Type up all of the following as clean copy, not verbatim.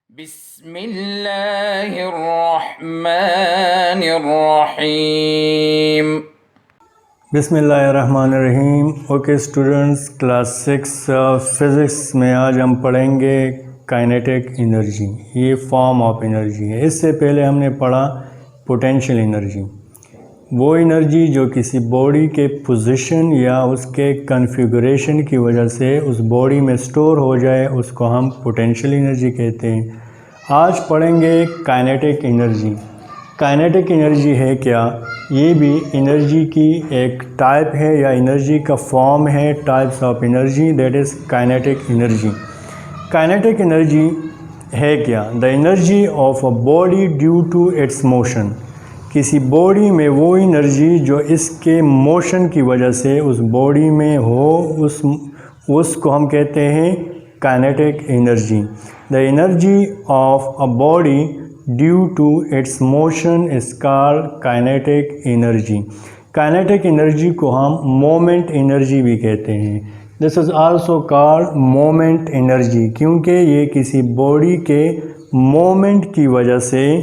बिस्मिल्लाहिर्रहमानिर्रहीम। बिस्मिल्लाहिर्रहमानिर्रहीम। Okay students, class 6 physics में आज हम पढ़ेंगे काइनेटिक एनर्जी। ये फॉर्म ऑफ एनर्जी है। इससे पहले हमने पढ़ा पोटेंशियल एनर्जी, वो एनर्जी जो किसी बॉडी के पोजीशन या उसके कॉन्फ़िगरेशन की वजह से उस बॉडी में स्टोर हो जाए, उसको हम पोटेंशियल एनर्जी कहते हैं। आज पढ़ेंगे काइनेटिक एनर्जी। काइनेटिक एनर्जी है क्या? ये भी एनर्जी की एक टाइप है या एनर्जी का फॉर्म है, types of energy, that is kinetic energy. Kinetic energy है क्या? The energy of a body due to its motion. किसी बॉडी में वो एनर्जी जो इसके मोशन की वजह से उस बॉडी में हो, उसको हम कहते हैं kinetic energy. The energy of a body due to its motion is called kinetic energy. Kinetic energy को हम मोमेंट एनर्जी भी कहते हैं। This is also called moment energy, क्योंकि ये किसी बॉडी के मोमेंट की वजह से,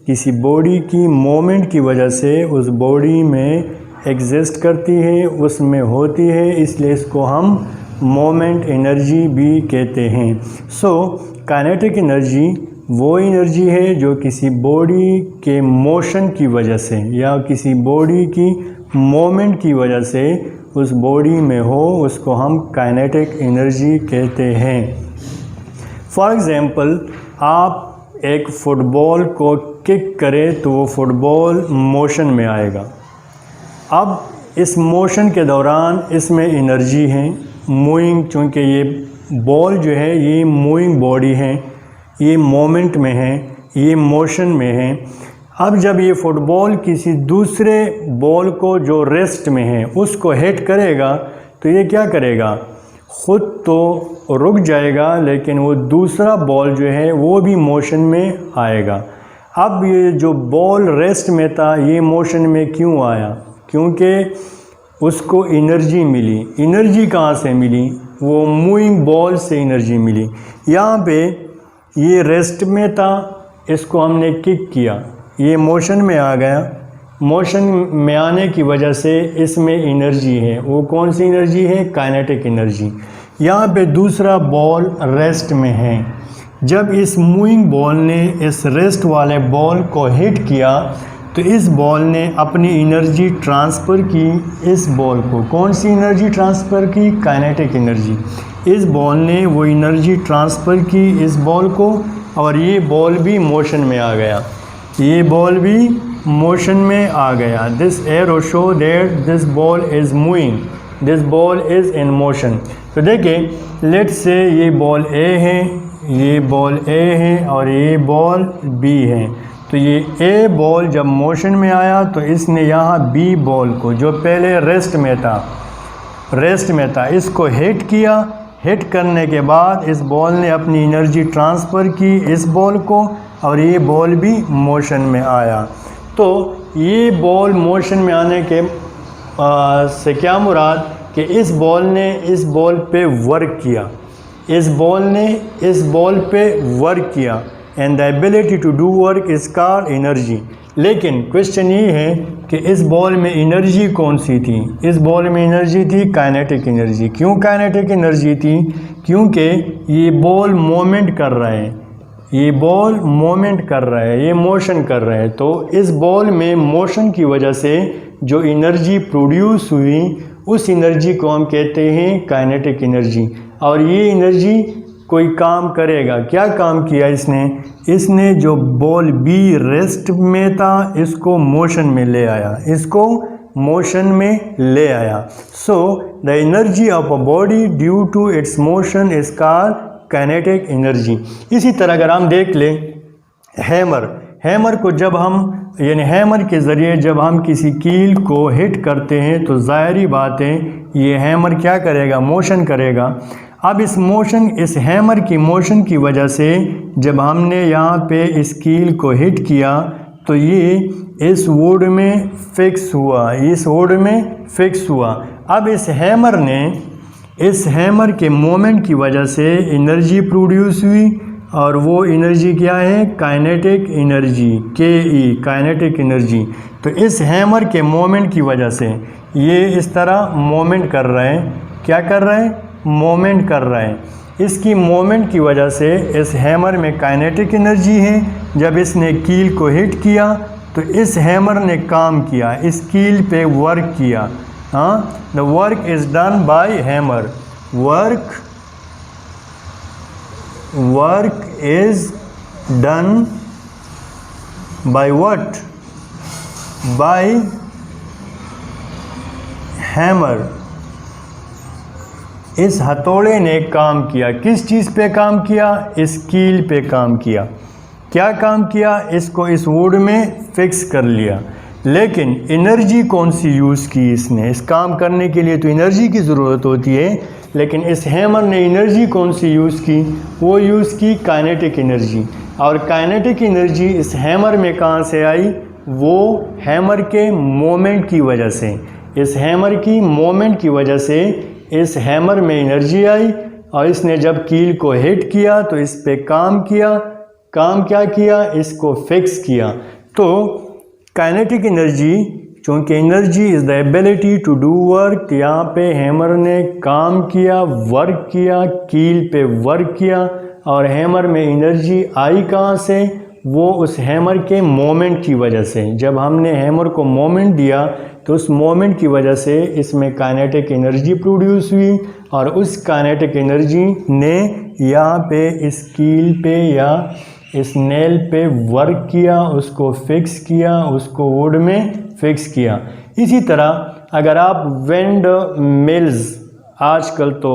किसी बॉडी की मोमेंट की वजह से उस बॉडी में एग्जिस्ट करती है, उसमें होती है, इसलिए इसको हम मोमेंट एनर्जी भी कहते हैं। सो काइनेटिक एनर्जी वो एनर्जी है जो किसी बॉडी के मोशन की वजह से या किसी बॉडी की मोमेंट की वजह से उस बॉडी में हो, उसको हम काइनेटिक एनर्जी कहते हैं। फॉर एग्ज़ाम्पल, आप एक फ़ुटबॉल को किक करें तो वो फुटबॉल मोशन में आएगा। अब इस मोशन के दौरान इसमें एनर्जी है, मूविंग, चूँकि ये बॉल जो है ये मूविंग बॉडी है, ये मोमेंट में है, ये मोशन में है। अब जब ये फुटबॉल किसी दूसरे बॉल को जो रेस्ट में है उसको हिट करेगा तो ये क्या करेगा? ख़ुद तो रुक जाएगा, लेकिन वो दूसरा बॉल जो है वो भी मोशन में आएगा। अब ये जो बॉल रेस्ट में था ये मोशन में क्यों आया? क्योंकि उसको एनर्जी मिली। एनर्जी कहाँ से मिली? वो मूविंग बॉल से एनर्जी मिली। यहाँ पे ये रेस्ट में था, इसको हमने किक किया, ये मोशन में आ गया। मोशन में आने की वजह से इसमें एनर्जी है। वो कौन सी एनर्जी है? Kinetic energy. यहाँ पे दूसरा बॉल रेस्ट में है। जब इस मूविंग बॉल ने इस रेस्ट वाले बॉल को हिट किया तो इस बॉल ने अपनी एनर्जी ट्रांसफ़र की इस बॉल को। कौन सी एनर्जी ट्रांसफ़र की? Kinetic energy. इस बॉल ने वो एनर्जी ट्रांसफ़र की इस बॉल को, और ये बॉल भी मोशन में आ गया। ये बॉल भी मोशन में आ गया। This arrow show that this ball is moving, this ball is in motion. तो देखिए, लेट्स से ये बॉल ए है, ये बॉल ए है और ये बॉल बी है। तो ये ए बॉल जब मोशन में आया तो इसने यहाँ बी बॉल को, जो पहले रेस्ट में था, इसको हिट किया। हिट करने के बाद इस बॉल ने अपनी एनर्जी ट्रांसफ़र की इस बॉल को, और ये बॉल भी मोशन में आया। तो ये बॉल मोशन में आने के से क्या मुराद कि इस बॉल ने इस बॉल पे वर्क किया, इस बॉल ने इस बॉल पे वर्क किया, and the ability to do work is called energy. लेकिन क्वेश्चन ये है कि इस बॉल में एनर्जी कौन सी थी? इस बॉल में एनर्जी थी काइनेटिक एनर्जी। क्यों काइनेटिक एनर्जी थी? क्योंकि ये बॉल मोमेंट कर रहा है, ये बॉल मोमेंट कर रहा है, ये मोशन कर रहा है। तो इस बॉल में मोशन की वजह से जो एनर्जी प्रोड्यूस हुई, उस एनर्जी को हम कहते हैं काइनेटिक एनर्जी। और ये एनर्जी कोई काम करेगा। क्या काम किया इसने? इसने जो बॉल बी रेस्ट में था इसको मोशन में ले आया, इसको मोशन में ले आया। So the energy of a body due to its motion is called kinetic energy. इसी तरह अगर हम देख लें हैमर को जब हम, यानी हैमर के ज़रिए जब हम किसी कील को हिट करते हैं तो ज़ाहिरी बात है ये हैमर क्या करेगा? मोशन करेगा। अब इस हैमर की मोशन की वजह से जब हमने यहाँ पे इस कील को हिट किया तो ये इस वुड में फिक्स हुआ, इस वुड में फिक्स हुआ। अब इस हैमर के मोमेंट की वजह से एनर्जी प्रोड्यूस हुई और वो एनर्जी क्या है, काइनेटिक एनर्जी, के काइनेटिक एनर्जी। तो इस हैमर के मोमेंट की वजह से ये इस तरह मोमेंट कर रहे हैं, क्या कर रहे हैं, मोमेंट कर रहे हैं। इसकी मोमेंट की वजह से इस हैमर में काइनेटिक एनर्जी है। जब इसने कील को हिट किया तो इस हैमर ने काम किया, इस कील पे वर्क किया। हाँ, the work is done by hammer, work is done by what, by hammer. इस हथौड़े ने काम किया, किस चीज़ पे काम किया, इस कील पे काम किया। क्या काम किया, इसको इस वुड में फिक्स कर लिया। लेकिन एनर्जी कौन सी यूज़ की इसने, इस काम करने के लिए तो एनर्जी की ज़रूरत होती है, लेकिन इस हैमर ने एनर्जी कौन सी यूज़ की, वो यूज़ की काइनेटिक एनर्जी। और काइनेटिक एनर्जी इस हैमर में कहाँ से आई, वो हैमर के मोमेंट की वजह से, इस हैमर की मोमेंट की वजह से इस हैमर में एनर्जी आई। और इसने जब कील को हिट किया तो इस पे काम किया, काम क्या किया, इसको फिक्स किया। तो काइनेटिक एनर्जी, चूँकि energy is the ability to do work, यहाँ पे हैमर ने काम किया, वर्क किया, कील पे वर्क किया। और हैमर में एनर्जी आई कहाँ से, वो उस हैमर के मोमेंट की वजह से। जब हमने हैमर को मोमेंट दिया तो उस मोमेंट की वजह से इसमें काइनेटिक एनर्जी प्रोड्यूस हुई। और उस काइनेटिक एनर्जी ने यहाँ पे इस कील पे या इस नेल पे वर्क किया, उसको फिक्स किया, उसको वुड में फिक्स किया। इसी तरह अगर आप विंड मिल्स, आजकल तो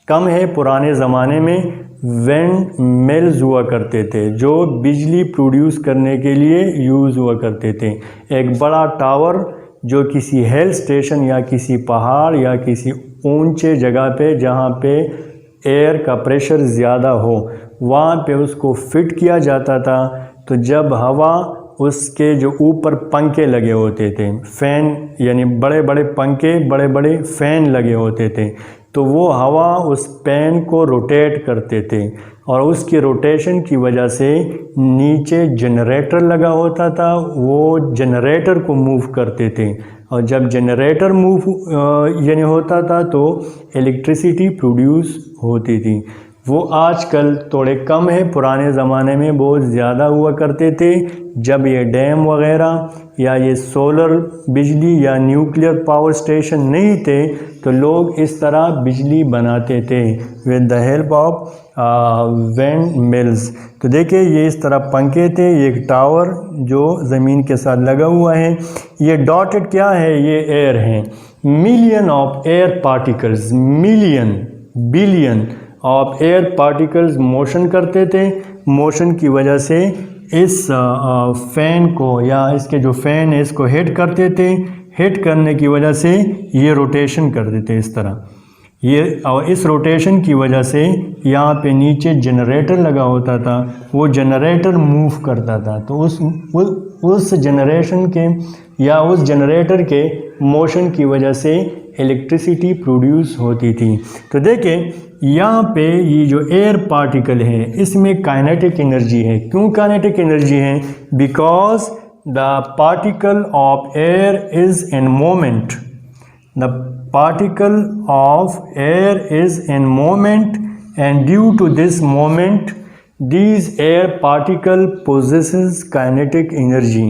कम है, पुराने ज़माने में विंड मिल्स हुआ करते थे जो बिजली प्रोड्यूस करने के लिए यूज़ हुआ करते थे। एक बड़ा टावर जो किसी हिल स्टेशन या किसी पहाड़ या किसी ऊंचे जगह पे जहाँ पे एयर का प्रेशर ज़्यादा हो, वहाँ पे उसको फिट किया जाता था। तो जब हवा, उसके जो ऊपर पंखे लगे होते थे, फ़ैन यानी बड़े बड़े पंखे, बड़े बड़े फ़ैन लगे होते थे, तो वो हवा उस पैन को रोटेट करते थे। और उसकी रोटेशन की वजह से नीचे जनरेटर लगा होता था, वो जनरेटर को मूव करते थे। और जब जनरेटर मूव यानी होता था तो इलेक्ट्रिसिटी प्रोड्यूस होती थी। वो आजकल थोड़े कम है, पुराने ज़माने में बहुत ज़्यादा हुआ करते थे। जब ये डैम वगैरह या ये सोलर बिजली या न्यूक्लियर पावर स्टेशन नहीं थे तो लोग इस तरह बिजली बनाते थे with the help of wind mills. तो देखिए ये इस तरह पंखे थे, ये एक टावर जो ज़मीन के साथ लगा हुआ है। ये डॉटेड क्या है, ये एयर है। Million of air particles, million billion of air particles motion करते थे। मोशन की वजह से इस फ़ैन को या इसके जो फ़ैन है इसको हिट करते थे। हिट करने की वजह से ये रोटेशन करते थे इस तरह ये, और इस रोटेशन की वजह से यहाँ पे नीचे जनरेटर लगा होता था, वो जनरेटर मूव करता था। तो उस जनरेशन के या उस जनरेटर के मोशन की वजह से इलेक्ट्रिसिटी प्रोड्यूस होती थी। तो देखिए यहाँ पे ये जो एयर पार्टिकल है इसमें काइनेटिक एनर्जी है। क्यों काइनेटिक एनर्जी है? Because the particle of air is in moment, the particle of air is in moment, and due to this moment these air particle possesses kinetic energy।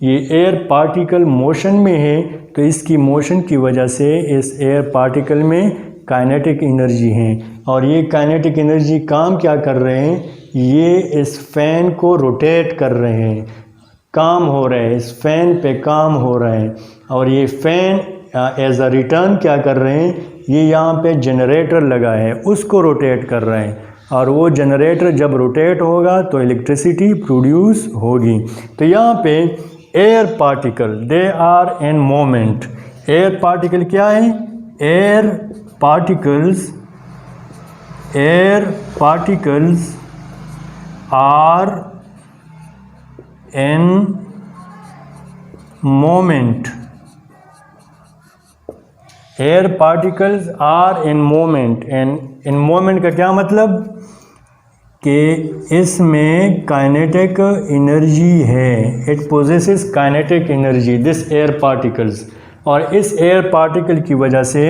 ये air particle motion में है तो इसकी motion की वजह से इस एयर पार्टिकल में काइनेटिक एनर्जी है। और ये काइनेटिक एनर्जी काम क्या कर रहे हैं, ये इस फैन को रोटेट कर रहे हैं, काम हो रहा है, इस फैन पे काम हो रहा है। और ये फैन एज अ रिटर्न क्या कर रहे हैं, ये यहाँ पे जनरेटर लगा है उसको रोटेट कर रहे हैं। और वो जनरेटर जब रोटेट होगा तो इलेक्ट्रिसिटी प्रोड्यूस होगी। तो यहाँ पे air particle they are in moment. Air particle क्या है? Air particles are in moment. Air particles are in moment. And in moment का क्या मतलब? कि इसमें काइनेटिक एनर्जी है, it possesses kinetic energy this air particles, और इस एयर पार्टिकल की वजह से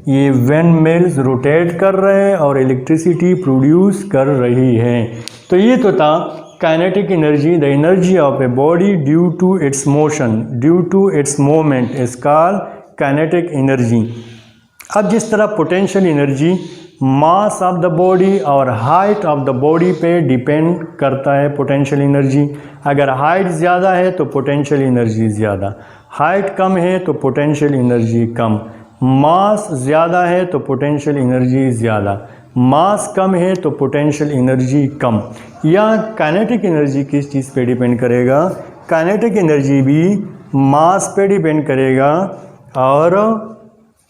ये विंड मिल्स रोटेट कर रहे हैं और इलेक्ट्रिसिटी प्रोड्यूस कर रही है। तो ये तो था kinetic energy, the energy of a body due to its motion, due to its movement is called kinetic energy. अब जिस तरह potential energy mass of the body और हाइट ऑफ द बॉडी पे डिपेंड करता है पोटेंशियल एनर्जी। अगर height ज़्यादा है तो पोटेंशियल एनर्जी ज़्यादा, हाइट कम है तो पोटेंशियल एनर्जी कम, मास ज़्यादा है तो पोटेंशियल एनर्जी ज़्यादा, मास कम है तो पोटेंशियल एनर्जी कम। या काइनेटिक एनर्जी किस चीज़ पे डिपेंड करेगा? काइनेटिक एनर्जी भी मास पे डिपेंड करेगा और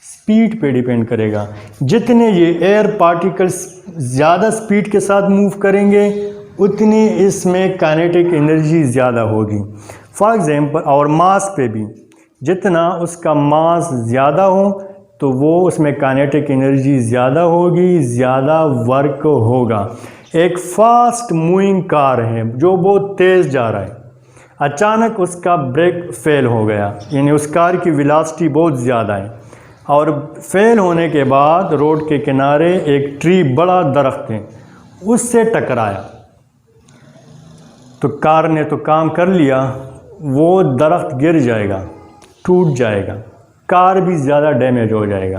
स्पीड पे डिपेंड करेगा। जितने ये एयर पार्टिकल्स ज़्यादा स्पीड के साथ मूव करेंगे उतनी इसमें काइनेटिक एनर्जी ज़्यादा होगी। फॉर एग्जांपल, और मास पे भी जितना उसका मास ज़्यादा हो तो वो उसमें काइनेटिक एनर्जी ज़्यादा होगी, ज़्यादा वर्क होगा। एक फास्ट मूविंग कार है जो बहुत तेज़ जा रहा है, अचानक उसका ब्रेक फेल हो गया, यानी उस कार की वेलोसिटी बहुत ज़्यादा है, और फेल होने के बाद रोड के किनारे एक ट्री, बड़ा दरख्त है, उससे टकराया। तो कार ने तो काम कर लिया, वो दरख्त गिर जाएगा, टूट जाएगा, कार भी ज़्यादा डैमेज हो जाएगा,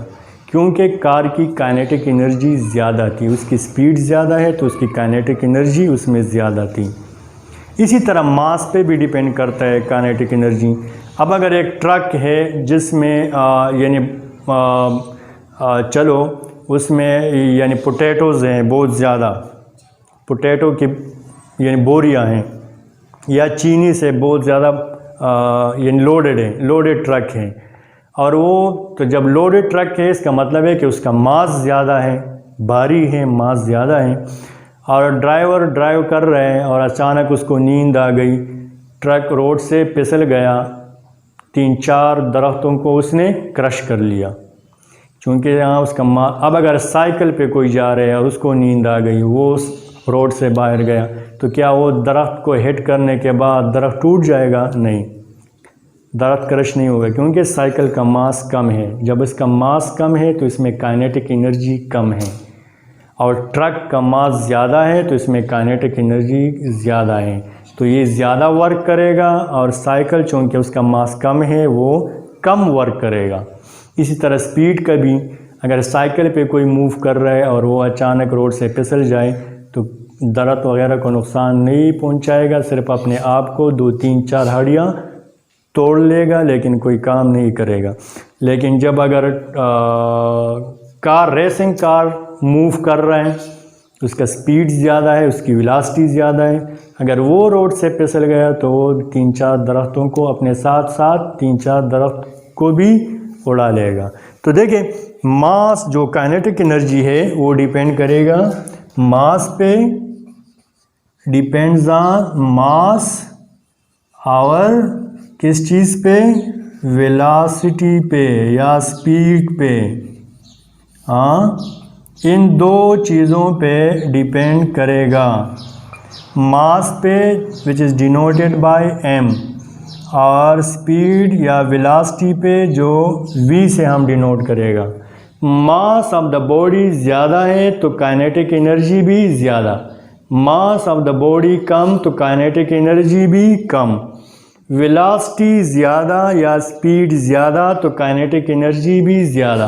क्योंकि कार की काइनेटिक एनर्जी ज़्यादा थी, उसकी स्पीड ज़्यादा है तो उसकी काइनेटिक एनर्जी उसमें ज़्यादा थी। इसी तरह मास पे भी डिपेंड करता है काइनेटिक एनर्जी। अब अगर एक ट्रक है जिसमें यानी चलो उसमें यानी पोटैटोज़ हैं बहुत ज़्यादा, पोटैटो की यानी बोरियां हैं, या चीनी से बहुत ज़्यादा यानी लोडेड है, लोडेड ट्रक है, और वो तो जब लोडेड ट्रक है इसका मतलब है कि उसका मास ज़्यादा है, भारी है, मास ज़्यादा है, और ड्राइवर ड्राइव कर रहे हैं और अचानक उसको नींद आ गई, ट्रक रोड से फिसल गया, 3-4 दरख्तों को उसने क्रश कर लिया, क्योंकि यहाँ उसका अब अगर साइकिल पे कोई जा रहा है और उसको नींद आ गई, वो उस रोड से बाहर गया, तो क्या वो दरख्त को हिट करने के बाद दरख्त टूट जाएगा? नहीं, दरख्त क्रश नहीं होगा, क्योंकि साइकिल का मास कम है। जब इसका मास कम है तो इसमें काइनेटिक एनर्जी कम है, और ट्रक का मास ज़्यादा है तो इसमें काइनेटिक एनर्जी ज़्यादा है, तो ये ज़्यादा वर्क करेगा, और साइकिल चूँकि उसका मास कम है वो कम वर्क करेगा। इसी तरह स्पीड का भी, अगर साइकिल पे कोई मूव कर रहा है और वो अचानक रोड से फिसल जाए तो दरख्त वगैरह को नुकसान नहीं पहुंचाएगा, सिर्फ अपने आप को 2-3-4 हड्डियाँ तोड़ लेगा, लेकिन कोई काम नहीं करेगा। लेकिन जब अगर कार, रेसिंग कार मूव कर रहे हैं, उसका स्पीड ज़्यादा है, उसकी वेलोसिटी ज़्यादा है, अगर वो रोड से फिसल गया तो वो 3-4 दरख्तों को अपने साथ साथ 3-4 दरख्त को भी उड़ा लेगा। तो देखिए, मास जो काइनेटिक एनर्जी है वो डिपेंड करेगा मास पे, डिपेंड्स ऑन मास और किस चीज़ पे? वेलोसिटी पे या स्पीड पे। हाँ, इन दो चीज़ों पे डिपेंड करेगा, मास पे which is denoted by m, और स्पीड या वेलोसिटी पे जो v से हम डिनोट करेगा। मास ऑफ द बॉडी ज़्यादा है तो काइनेटिक एनर्जी भी ज़्यादा, मास ऑफ द बॉडी कम तो काइनेटिक एनर्जी भी कम, वेलोसिटी ज़्यादा या स्पीड ज़्यादा तो काइनेटिक एनर्जी भी ज़्यादा,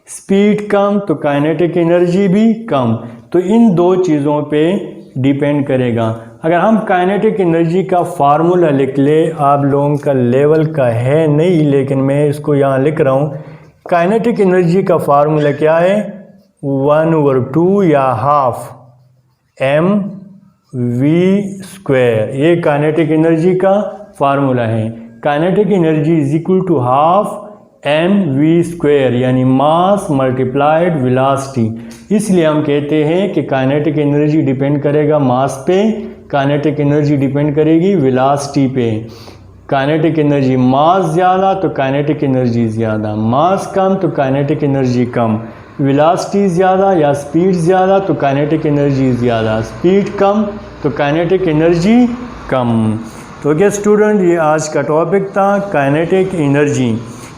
स्पीड कम तो काइनेटिक एनर्जी भी कम। तो इन दो चीज़ों पे डिपेंड करेगा। अगर हम काइनेटिक एनर्जी का फार्मूला लिख ले, आप लोगों का लेवल का है नहीं, लेकिन मैं इसको यहाँ लिख रहा हूँ। काइनेटिक एनर्जी का फार्मूला क्या है? 1/2 या हाफ mv², ये काइनेटिक एनर्जी का फार्मूला है। Kinetic energy is equal to half mv², यानी मास मल्टीप्लाइड वेलोसिटी। इसलिए हम कहते हैं कि काइनेटिक एनर्जी डिपेंड करेगा मास पे, काइनेटिक एनर्जी डिपेंड करेगी वेलोसिटी पे। काइनेटिक एनर्जी मास ज़्यादा तो काइनेटिक एनर्जी ज़्यादा, मास कम तो काइनेटिक एनर्जी कम, वेलोसिटी ज़्यादा या स्पीड ज़्यादा तो काइनेटिक एनर्जी ज़्यादा, स्पीड कम तो काइनेटिक एनर्जी कम। तो क्या स्टूडेंट, ये आज का टॉपिक था काइनेटिक एनर्जी।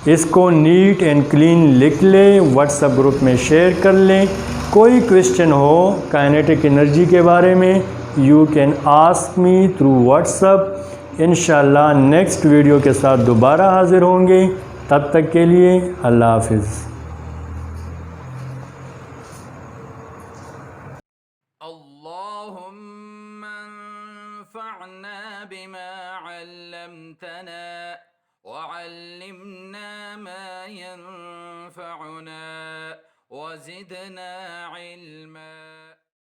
इसको नीट एंड क्लीन लिख ले, व्हाट्सएप ग्रुप में शेयर कर लें। कोई क्वेश्चन हो काइनेटिक एनर्जी के बारे में, you can ask me through WhatsApp. इंशाल्लाह नेक्स्ट वीडियो के साथ दोबारा हाजिर होंगे। तब तक के लिए अल्लाह हाफिज़। अल्लाहुम्मा अन्फ़अना बिमा अल्लमतना वअल्लिमना मा यंफ़अुना वज़िदना इल्मा।